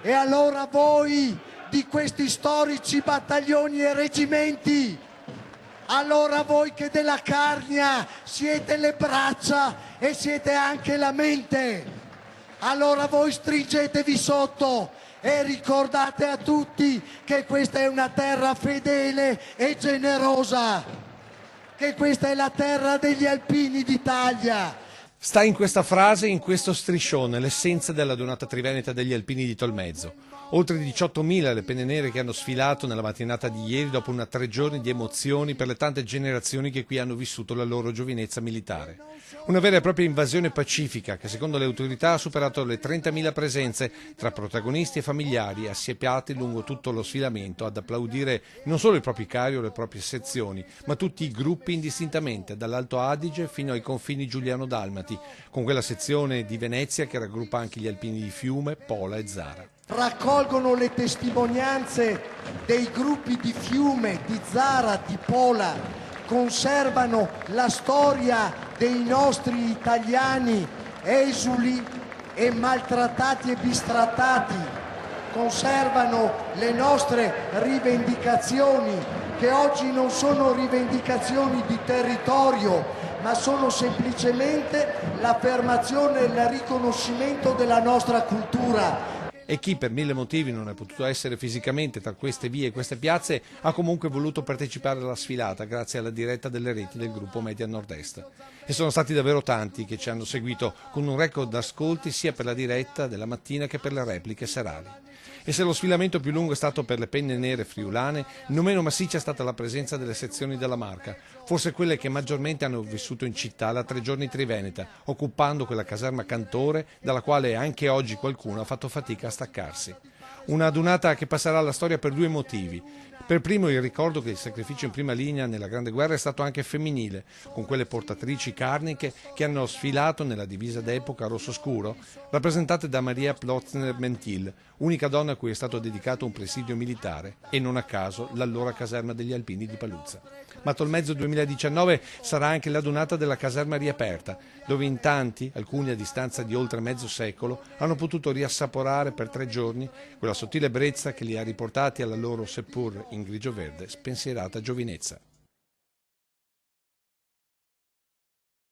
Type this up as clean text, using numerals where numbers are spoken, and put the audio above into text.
E allora voi di questi storici battaglioni e reggimenti, allora voi che della Carnia siete le braccia e siete anche la mente, allora voi stringetevi sotto e ricordate a tutti che questa è una terra fedele e generosa, che questa è la terra degli alpini d'Italia. Sta in questa frase, in questo striscione, l'essenza della Donata Triveneta degli Alpini di Tolmezzo. Oltre 18.000 le penne nere che hanno sfilato nella mattinata di ieri dopo 3 giorni di emozioni per le tante generazioni che qui hanno vissuto la loro giovinezza militare. Una vera e propria invasione pacifica che secondo le autorità ha superato le 30.000 presenze tra protagonisti e familiari assiepiati lungo tutto lo sfilamento ad applaudire non solo i propri carri o le proprie sezioni, ma tutti i gruppi indistintamente, dall'Alto Adige fino ai confini giuliano-dalmati, con quella sezione di Venezia che raggruppa anche gli alpini di Fiume, Pola e Zara. Raccolgono le testimonianze dei gruppi di Fiume, di Zara, di Pola, conservano la storia dei nostri italiani esuli e maltrattati e bistrattati, conservano le nostre rivendicazioni che oggi non sono rivendicazioni di territorio, ma sono semplicemente l'affermazione e il riconoscimento della nostra cultura. E chi per 1000 motivi non è potuto essere fisicamente tra queste vie e queste piazze ha comunque voluto partecipare alla sfilata grazie alla diretta delle reti del gruppo Media Nord-Est. E sono stati davvero tanti che ci hanno seguito con un record d'ascolti sia per la diretta della mattina che per le repliche serali. E se lo sfilamento più lungo è stato per le penne nere friulane, non meno massiccia è stata la presenza delle sezioni della Marca, forse quelle che maggiormente hanno vissuto in città la 3 giorni triveneta, occupando quella caserma Cantore dalla quale anche oggi qualcuno ha fatto fatica a staccarsi. Una adunata che passerà alla storia per 2 motivi. Per primo il ricordo che il sacrificio in prima linea nella Grande Guerra è stato anche femminile, con quelle portatrici carniche che hanno sfilato nella divisa d'epoca rosso scuro, rappresentate da Maria Plotzner-Mentil, unica donna a cui è stato dedicato un presidio militare, e non a caso l'allora caserma degli Alpini di Paluzza. Ma Tolmezzo 2019 sarà anche l'adunata della caserma riaperta, dove in tanti, alcuni a distanza di oltre mezzo secolo, hanno potuto riassaporare per 3 giorni quella sottile brezza che li ha riportati alla loro, seppur in grigio-verde, spensierata giovinezza.